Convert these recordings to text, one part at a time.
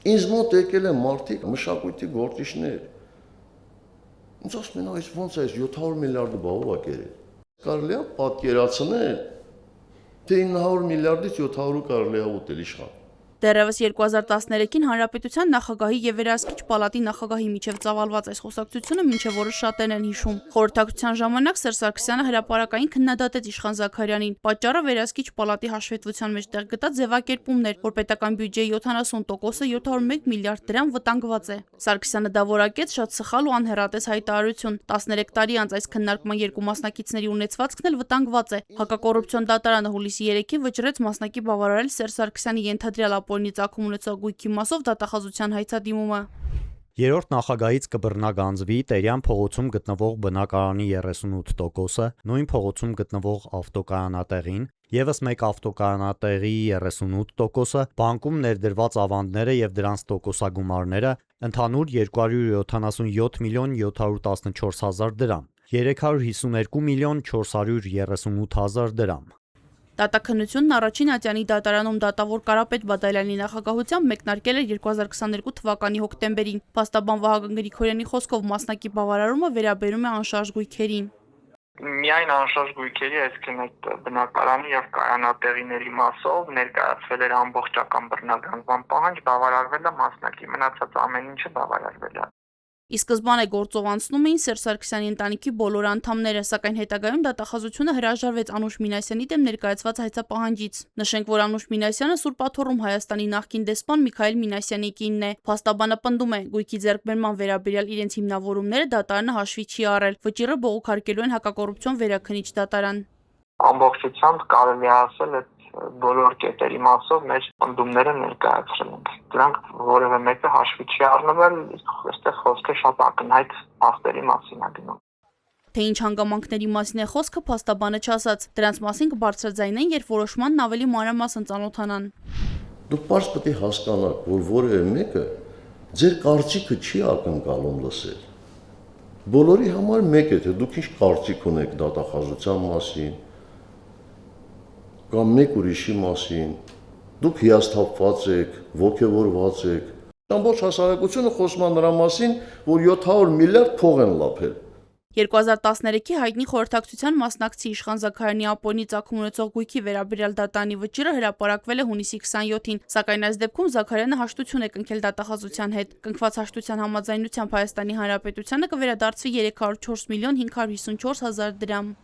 Ինձ մոտ եկել են մարդիկ, մշակույթի գործիչներ։ Ինձ ասում են, այս ոնց է 700 միլիարդը բավով է կերել։ Կարելի է պատկերացնել, թե 900 միլիարդից 700-ը կարելի է ուտել իշխան։ Դեռևս 2013-ին Հանրապետության նախագահի եւ Վերահսկիչ պալատի նախագահի միջև ծավալված այս խոսակցությունը մինչև օրս շատերն են հիշում։ Խորհրդակցության ժամանակ Սերժ Սարգսյանը հրապարակային քննադատեց Իշխան Զաքարյանին։ Պատճառը Վերահսկիչ պալատի հաշվետվության մեջ տեղ գտած ձևակերպումն էր, որ պետական բյուջեի 70%-ը 701 միլիարդ դրամ վտանգված է։ Սարգսյանը դա որակեց շատ սխալ ու անհեռատես հայտարարություն։ 13 տարի անց այս քննարկման երկու մասնակիցների ունեցվածքն էլ վտանգված է։ Հակակոռուպցիոն դատարանը հուլիսի 3-ին վճռեց մասնակի բավարարել Սերժ Սարգսյանի ենթադրյալ ապօրինի ծագում ունեցող գույքի մասով դատախազության հայցադիմումը։ Երրորդ նախագահից կբռնագանձվի Տերյան փողոցում գտնվող բնակարանի 38%-ը, նույն փողոցում գտնվող ավտոկայանատեղին, ևս մեկ ավտոկայանատեղի 38%-ը, բանկում ներդրված ավանդները եւ դրանց տոկոսագումարները, ընդհանուր 277 միլիոն 714 հազար դրամ, 352 միլիոն 438 հազար դրամ։ Դատաքննությունն առաջին ատյանի դատարանում դատավոր Կարապետ Բադալյանի նախագահությամբ մեկնարկել էր 2022 թվականի հոկտեմբերին։ Փաստաբան Վահագն Գրիգորյանի խոսքով մասնակի բավարարումը վերաբերում է անշարժ գույքերին։ Միայն անշարժ գույքերի, այսինքն այդ բնակարանի եւ կայանատեղիների մասով ներկայացվել էր ամբողջական բռնագանձման պահանջ, բավարարվել է մասնակի, մնացած ամեն ինչը բավարարվել է։ Ի սկզբանե գործով անցնում էին Սերժ Սարգսյանի ընտանիքի բոլոր անդամները, սակայն հետագայում դատախազությունը հրաժարվեց Անուշ Մինասյանի դեմ ներկայացված հայցապահանջից։ Նշենք, որ Անուշ Մինասյանը Սուրբ Աթոռում Հայաստանի նախկին դեսպան Միքայել Մինասյանի կինն է։ Փաստաբանը պնդում է, գույքի ձեռքբերման վերաբերյալ իրենց հիմնավորումները դատարանը հաշվի չի առել։ Վճիռը բողոքարկելու են հակակոռուպցիոն վերաքննիչ դատարան։ Ամբողջությամբ կարելի է ասել, բոլոր կետերի մասով մեր պնդումները ներկայացրել ենք։ Դրանք որևէ մեկը հաշվի չի առնվել, այստեղ խոսքը շատ ակնհայտ փաստերի մասին է գնում։ Թե ինչ հանգամանքների մասին է խոսքը, փաստաբանը չասաց։ Դրանց մասին կբարձրաձայնեն, երբ որոշմանն ավելի մանրամասն ծանոթանան։ Դուք պարզ պետք է հասկանաք, որ որևէ մեկը ձեր կարծիքը չի ակնկալում լսել։ Բոլորի համար մեկ է, թե դուք ինչ կարծիք ունեք դատախազության մասին, կամ մեկ ուրիշի մասին, դուք հիասթափված եք, ոգևորված եք։ Ամբողջ հասարակությունը խոսում է նրա մասին, որ 700 միլիարդ փող են լափել։ 2013-ի հայտնի խորհրդակցության մասնակցի Իշխան Զաքարյանի ապօրինի ծագում ունեցող գույքի վերաբերյալ դատարանի վճիռը հրապարակվել է հունիսի 27-ին, սակայն այս դեպքում Զաքարյանը հաշտություն է կնքել դատախազության հետ։ Կնքված հաշտության համաձայնությամբ Հայաստանի Հանրապետությանը կվերադարձվի 304 միլիոն 554 հազար դրամ։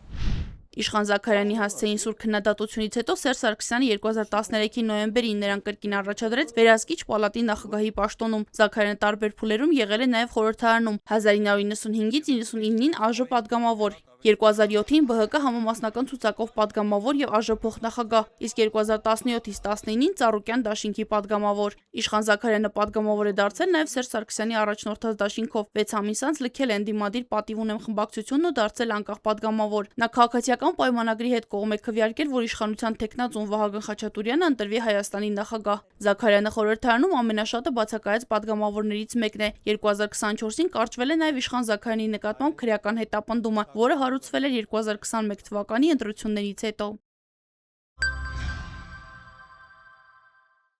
Իշխան Զաքարյանի հասցեին սուր քննադատությունից հետո Սերժ Սարգսյանը 2013-ի նոյեմբերին նրան կրկին առաջադրեց Վերահսկիչ պալատի նախագահի պաշտոնում։ Զաքարյանը տարբեր փուլերում եղել է նաև խորհրդարանում 1995-ից 99-ին ԱԺ պատգամավոր, 2007-ին ԲՀԿ համամասնական ցուցակով պատգամավոր եւ ԱԺ փոխնախագահ, իսկ 2017-ից 19-ին Ծառուկյան դաշինքի պատգամավոր։ Իշխան Զաքարյանը պատգամավոր է դարձել նաև Սերժ Սարգսյանի առաջնորդած դաշինքով 6 ամիս անց լքել է ընդդիմադիր պատիվ ունեմ խմբակցությունն ու դարձել անկախ պատգամավոր։ Նա քաղաքացիական պայմանագրի հետ կողմ է քվեարկել, որ իշխանության թեկնածուն Վահագն Խաչատուրյանը ընտրվի Հայաստանի նախագահ։ Զաքարյանը խորհրդարանում ամենաշատը բացակայած պատգամավորներից մեկն է։ 2024-ին կարճվել է նաև Իշխան Զաքարյանի նկատմամբ քրեական հետապնդումը, որը հարուցվել էր 2021 թվականի ընտրություններից հետո։